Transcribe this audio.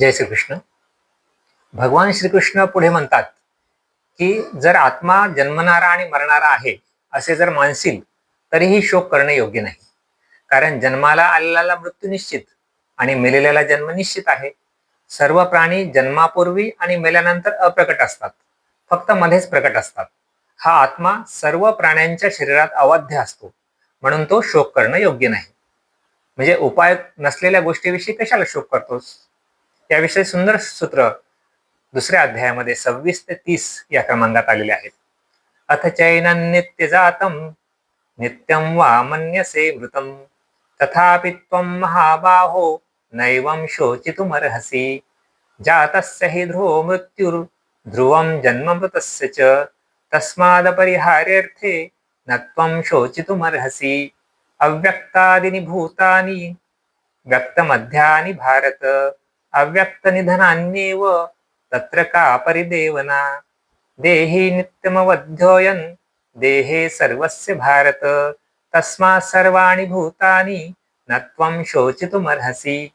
जय श्रीकृष्ण. भगवान श्रीकृष्ण पुढे म्हणतात की जर आत्मा जन्मणारा आणि मरणारा आहे असे जर मानशील तरीही शोक करणे योग्य नाही. कारण जन्माला आलेल्याला मृत्यू निश्चित आणि मेलेल्याला जन्म निश्चित आहे. सर्व प्राणी जन्मापूर्वी आणि मेल्यानंतर अप्रकट असतात, फक्त मध्येच प्रकट असतात. हा आत्मा सर्व प्राण्यांच्या शरीरात अवाध्य असतो, म्हणून तो शोक करणं योग्य नाही. म्हणजे उपाय नसलेल्या गोष्टीविषयी कशाला शोक करतोस? याविषयी सुंदर सूत्र दुसऱ्या अध्यायामध्ये 26 ते 30 या क्रमांकात आलेले आहेत. अथ चैनं नित्य जातं नित्यं वा मन्यसे मृतं तथापि त्वं महाबाहो नैवं शोचितुमर्हसि. जातस्य हि ध्रुवो मृत्युर्ध्रुवं जन्म मृतस्य च तस्मादपरिहार्यर्थे न त्वं शोचितुमर्हसि. अव्यक्तादीनि भूतानि व्यक्तमध्यानि भारत अव्यक्तनिधनान्येव तत्र का परिदेवना. देहि नित्यमवध्योऽयं देहे सर्वस्य भारत तस्मात् सर्वाणि भूतानि न त्वं शोचितुमर्हसि.